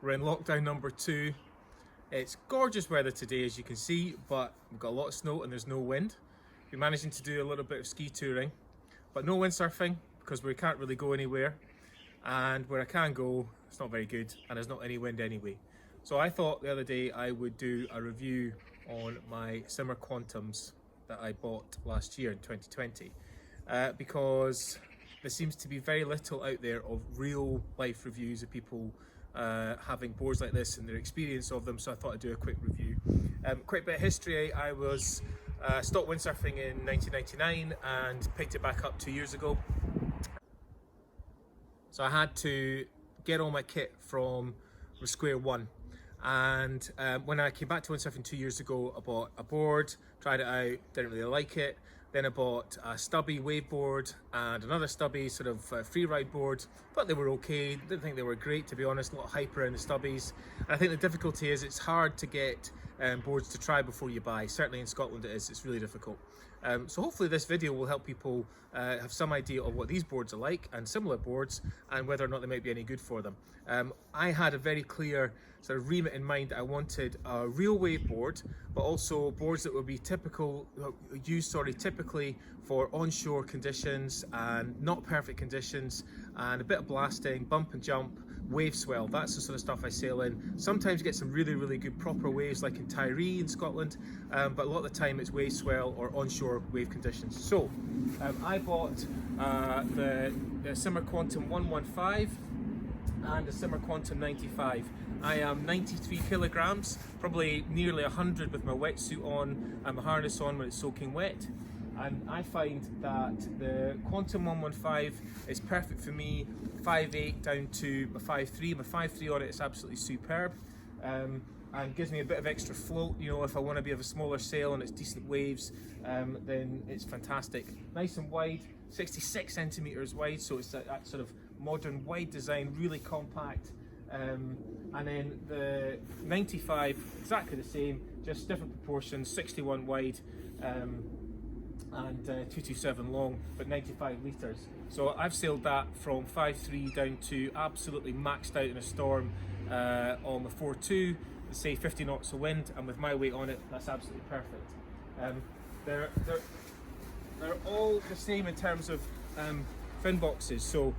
We're in lockdown number 2. It's gorgeous weather today, as you can see, but we've got a lot of snow and there's no wind. We're managing to do a little bit of ski touring, but no windsurfing because we can't really go anywhere. And where I can go, it's not very good and there's not any wind anyway. So I thought the other day I would do a review on my Simmer Quantums that I bought last year in 2020 because there seems to be very little out there of real life reviews of people having boards like this and their experience of them, so I thought I'd do a quick review. Quick bit of history: I was stopped windsurfing in 1999 and picked it back up 2 years ago. So I had to get all my kit from square one. And when I came back to windsurfing 2 years ago, I bought a board, tried it out, didn't really like it. Then I bought a stubby wave board and another stubby sort of free ride board, but they were okay. Didn't think they were great, to be honest. A lot of hype around the stubbies. And I think the difficulty is it's hard to get boards to try before you buy. Certainly in Scotland it is, it's really difficult. So hopefully this video will help people have some idea of what these boards are like and similar boards and whether or not they might be any good for them. I had a very clear sort of remit in mind. I wanted a real wave board, but also boards that would be typically for onshore conditions and not perfect conditions, and a bit of blasting, bump and jump, wave swell. That's the sort of stuff I sail in. Sometimes get some really good proper waves like in Tiree in Scotland, but a lot of the time it's wave swell or onshore wave conditions. So I bought the Simmer Quantum 115 and the Simmer Quantum 95. I am 93 kilograms, probably nearly 100 with my wetsuit on and my harness on when it's soaking wet. And I find that the Quantum 115 is perfect for me, 5'8" down to my 5'3". My 5'3" on it is absolutely superb, and gives me a bit of extra float. You know, if I want to be of a smaller sail and it's decent waves, then it's fantastic. Nice and wide, 66 centimeters wide, so it's that sort of modern wide design, really compact. And then the 95, exactly the same, just different proportions, 61 wide and 227 long, but 95 litres. So I've sailed that from 5'3" down to absolutely maxed out in a storm on the 4.2, say 50 knots of wind, and with my weight on it, that's absolutely perfect. They're all the same in terms of fin boxes. So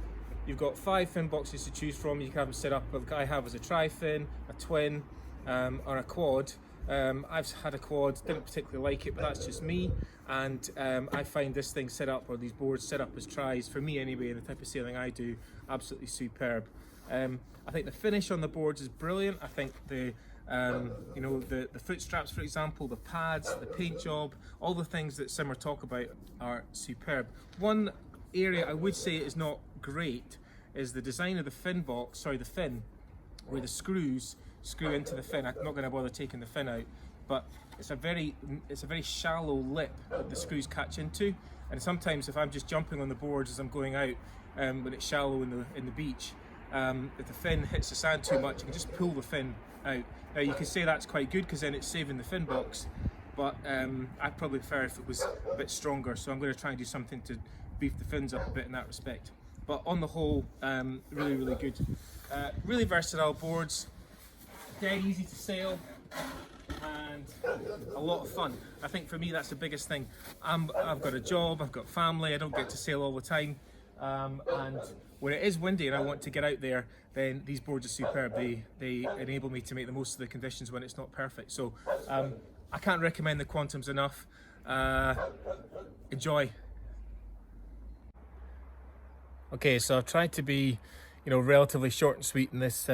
you've got 5 fin boxes to choose from. You can have them set up. I have as a tri-fin, a twin, or a quad. I've had a quad, didn't particularly like it, but that's just me. And I find this thing set up, or these boards set up as tries, for me anyway, and the type of sailing I do, absolutely superb. I think the finish on the boards is brilliant. I think the foot straps, for example, the pads, the paint job, all the things that Simmer talk about are superb. One area I would say is not great is the design of the fin box, the fin, where the screws screw into the fin. I'm not going to bother taking the fin out, but it's a very shallow lip that the screws catch into, and sometimes if I'm just jumping on the boards as I'm going out, when it's shallow in the beach, if the fin hits the sand too much, you can just pull the fin out. Now you can say that's quite good because then it's saving the fin box, but I'd probably prefer if it was a bit stronger, so I'm going to try and do something to beef the fins up a bit in that respect. But on the whole, really good. Really versatile boards, dead easy to sail, and a lot of fun. I think for me that's the biggest thing. I've got a job, I've got family, I don't get to sail all the time, and when it is windy and I want to get out there, then these boards are superb. They enable me to make the most of the conditions when it's not perfect. So I can't recommend the Quantums enough. Enjoy. Okay, so I've tried to be, relatively short and sweet in this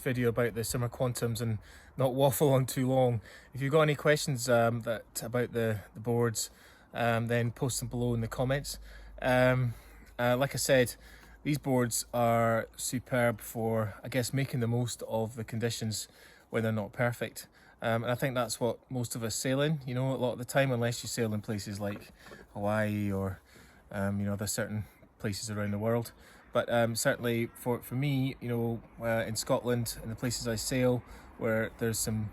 video about the Simmer Quantums and not waffle on too long. If you've got any questions about the boards, then post them below in the comments. Like I said, these boards are superb for, I guess, making the most of the conditions when they're not perfect. And I think that's what most of us sail in, a lot of the time, unless you sail in places like Hawaii or, there's certain places around the world. But certainly for me, in Scotland and the places I sail where there's some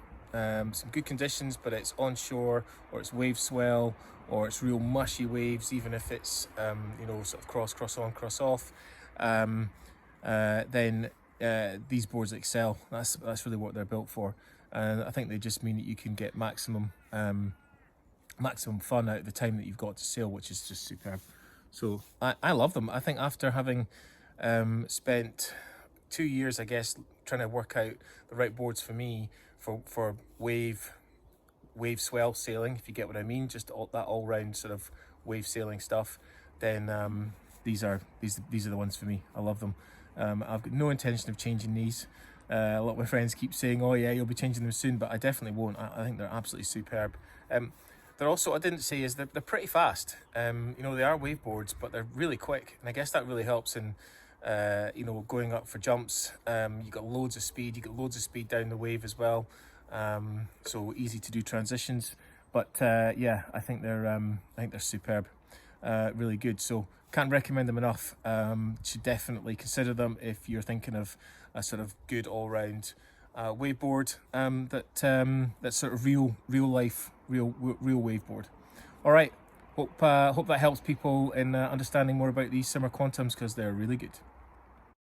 good conditions, but it's onshore or it's wave swell or it's real mushy waves, even if it's sort of cross on, cross off, then these boards excel. That's really what they're built for, and I think they just mean that you can get maximum fun out of the time that you've got to sail, which is just superb. So I love them. I think after having spent 2 years, I guess, trying to work out the right boards for me for wave swell sailing, if you get what I mean, just that all round sort of wave sailing stuff, then these are the ones for me. I love them. I've got no intention of changing these. A lot of my friends keep saying, oh yeah, you'll be changing them soon, but I definitely won't. I think they're absolutely superb. They're also, I didn't say, is they're pretty fast. You know, they are wave boards, but they're really quick, and I guess that really helps in you know, going up for jumps. You got loads of speed. You got loads of speed down the wave as well. So easy to do transitions. But yeah, I think they're superb. Really good. So can't recommend them enough. Should definitely consider them if you're thinking of a sort of good all-round waveboard that's sort of real life, real waveboard. All right, hope that helps people in understanding more about these Simmer Quantums, because they're really good.